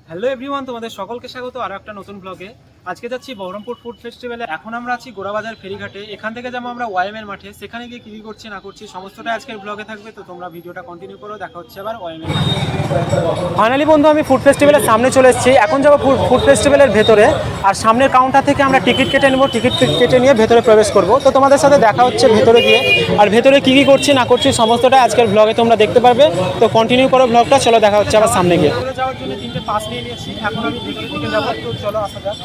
Hello everyone, তোমাদের সকলকে স্বাগত আরো একটা নতুন ব্লগে। আজকে যাচ্ছি বহরমপুর ফুড ফেস্টিভ্যালে। এখন আমরা আছি গোড়াবাজার ফেরিঘাটে। এখান থেকে যাবো আমরা ওয়াইএমএর মাঠে। সেখানে গিয়ে কী করছি না করছি সমস্তটাই আজকের ব্লগে থাকবে, তো তোমরা ভিডিওটা কন্টিনিউ করো। দেখা হচ্ছে আবার ওয়াইএমএর মাঠে। ফাইনালি বন্ধু, আমি ফুড ফেস্টিভ্যালের সামনে চলে এসেছি। এখন যাবো ফুড ফেস্টিভ্যালের ভেতরে, আর সামনের কাউন্টার থেকে আমরা টিকিট কেটে নেবো। টিকিট কেটে নিয়ে ভেতরে প্রবেশ করবো। তো তোমাদের সাথে দেখা হচ্ছে ভেতরে গিয়ে, আর ভেতরে কী করছি না করছি সমস্তটাই আজকের ব্লগে তোমরা দেখতে পারবে। তো কন্টিনিউ করো ব্লগটা। চলো দেখা হচ্ছে আবার সামনে গিয়ে। যাওয়ার জন্য 3টে পাস নিয়ে নিয়েছি। এখন আমি ভেতরের দিকে যাবো। তো চলো আসা যাক।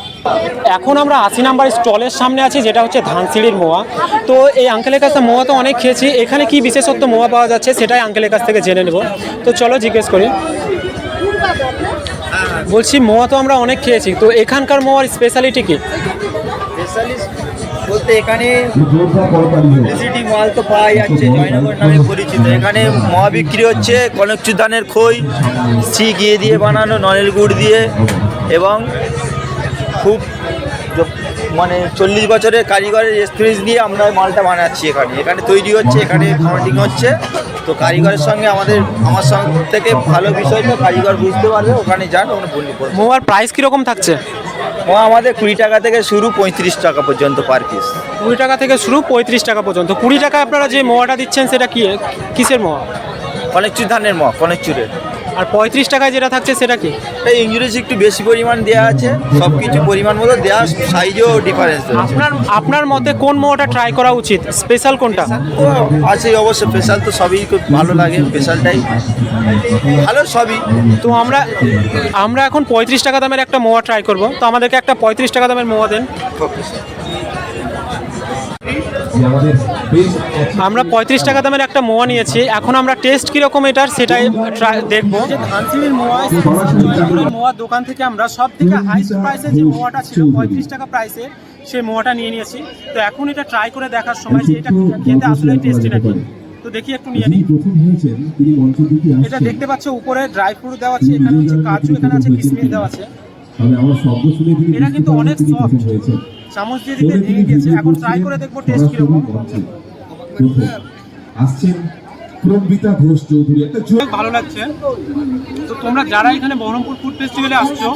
এখন আমরা 80 নাম্বার স্টলের সামনে আছি, যেটা হচ্ছে ধানসিঁড়ির মোয়া। তো এই আঙ্কেলের কাছে মোয়া তো অনেক খেয়েছি, এখানে কি বিশেষত্ব মোয়া পাওয়া যাচ্ছে সেটাই আঙ্কেলের কাছ থেকে জেনে নেব। তো চলো জিজ্ঞেস করি। বলছি, মোয়া তো আমরা অনেক খেয়েছি, তো এখানকার মোয়ার স্পেশালিটি কি? বলতে এখানে ভিজিটিং মাল তো পাওয়া যাচ্ছে, জয়নগর নামে পরিচিত। এখানে মোয়া বিক্রি হচ্ছে কনকচুর ধানের খই, ঘিয়ে দিয়ে বানানো, নলের গুড় দিয়ে, এবং খুব মানে 40 বছরের কারিগরের এক্সপিরিয়েন্স দিয়ে আমরা মালটা বানাচ্ছি। এখানে তৈরি হচ্ছে, এখানে খাওয়াটিং হচ্ছে। তো কারিগরের সঙ্গে আমার সঙ্গে থেকে ভালো বিষয়টা কারিগর বুঝতে পারবে, ওখানে যান, ওখানে বললি। মোয়ার প্রাইস কীরকম থাকছে? মোয়া আমাদের 20 টাকা থেকে শুরু, 35 টাকা পর্যন্ত পার পিস। 20 টাকা থেকে শুরু, 35 টাকা পর্যন্ত। 20 টাকা আপনারা যে মোয়াটা দিচ্ছেন সেটা কি, কিসের মোয়া? কনকচুর ধানের মোয়া, কনকচুরের। আর 35 টাকায় যেটা থাকছে সেটা কি? এই ইংরেজি একটু বেশি পরিমাণ দেওয়া আছে, সব কিছু পরিমাণ মতো দেওয়া, সাইজেও ডিফারেন্স আছে। আপনার মতে কোন মোয়াটা ট্রাই করা উচিত? স্পেশাল কোনটা আছে? অবশ্য স্পেশাল তো সবই খুব ভালো লাগে, স্পেশালটাই ভালো সবই। তো আমরা এখন 35 টাকা দামের একটা মোয়া ট্রাই করব। তো আমাদেরকে একটা 35 টাকা দামের মোয়া দেন। আমরা 35 টাকা দামের একটা মোয়া নিয়েছি। এখন আমরা টেস্ট কীরকম এটার সেটাই দেখবো। ধানসিঁড়ির মোয়া, জয়নগরের মোয়া দোকান থেকে আমরা সব থেকে হাইস্ট প্রাইসে যে মোয়াটা ছিল 35 টাকা প্রাইসে, সেই মোয়াটা নিয়ে নিয়েছি। তো এখন এটা ট্রাই করে দেখার সময় যে এটা খেতে আসলে টেস্টি নাকি। তো দেখি, একটু নিয়ে নিই। এটা দেখতে পাচ্ছ উপরে ড্রাই ফ্রুট দেওয়া আছে, এখানে হচ্ছে কাজু, এখানে আছে কিশমিশ দেওয়া আছে। এটা কিন্তু অনেক সফট, চামচ দিয়ে দিতে ভেঙে গেছে। এখন ট্রাই করে দেখবো টেস্ট কিরকম। ভালো লাগছে। তো তোমরা যারা এখানে বহরমপুর ফুড ফেস্টিভ্যালে আসছো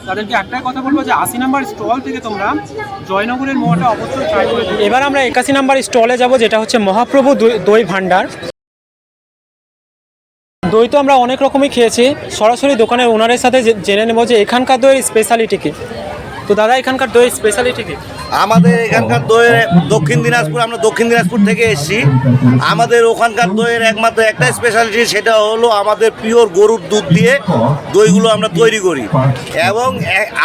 তাদেরকে একটাই কথা বলবো যে 80 নাম্বার স্টল থেকে তোমরা জয়নগরের মোয়াটা অবশ্যই ট্রাই করে দেবে। এবার আমরা 81 নাম্বার স্টলে যাব, যেটা হচ্ছে মহাপ্রভু দই ভান্ডার। দই তো আমরা অনেক রকমই খেয়েছি, সরাসরি দোকানের ওনারের সাথে জেনে নেব যে এখানকার দইয়ের স্পেশালিটি কি। তো দাদা, এখানকার দইয়ের স্পেশালিটি কি? আমাদের এখানকার দইয়ের দক্ষিণ দিনাজপুর, আমরা দক্ষিণ দিনাজপুর থেকে এসেছি। আমাদের ওখানকার দইয়ের একমাত্র একটা স্পেশালিটি, সেটা হলো আমাদের পিওর গরুর দুধ দিয়ে দইগুলো আমরা তৈরি করি, এবং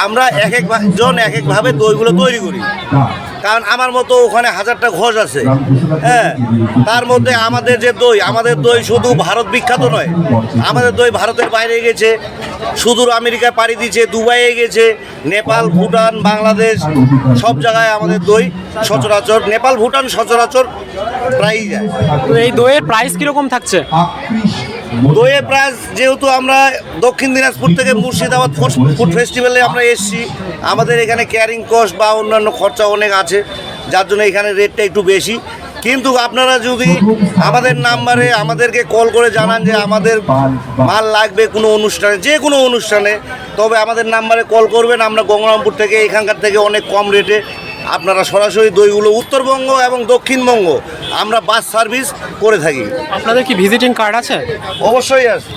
আমরা এক একজন এক একভাবে দইগুলো তৈরি করি। কারণ আমার মতো ওখানে 1000টা ঘোষ আছে, হ্যাঁ। তার মধ্যে আমাদের দই শুধু ভারত বিখ্যাত নয়, আমাদের দই ভারতের বাইরে গেছে, সুদূর আমেরিকায় পাড়ি দিয়েছে, দুবাইয়ে গেছে, নেপাল, ভুটান, বাংলাদেশ, সব জায়গায় আমাদের দই সচরাচর, নেপাল, ভুটান সচরাচর প্রায়ই যায়। তো এই দইয়ের প্রাইস কীরকম থাকছে? দইয়ের প্রাইস, যেহেতু আমরা দক্ষিণ দিনাজপুর থেকে মুর্শিদাবাদ ফুড ফেস্টিভ্যালে আমরা এসেছি, আমাদের এখানে ক্যারিং কস্ট বা অন্যান্য খরচা অনেক আছে, যার জন্য এখানে রেটটা একটু বেশি। কিন্তু আপনারা যদি আমাদের নাম্বারে আমাদেরকে কল করে জানান যে আমাদের মাল লাগবে কোনো অনুষ্ঠানে, যে কোনো অনুষ্ঠানে, তবে আমাদের নাম্বারে কল করবেন। আমরা গঙ্গারামপুর থেকে, এখানকার থেকে অনেক কম রেটে আপনারা সরাসরি দইগুলো উত্তরবঙ্গ এবং দক্ষিণবঙ্গ আমরা বাস সার্ভিস করে থাকি। আপনাদের কি ভিজিটিং কার্ড আছে? অবশ্যই আছে।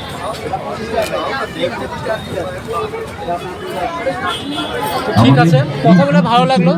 ঠিক আছে, কথা বলে ভালো লাগলো।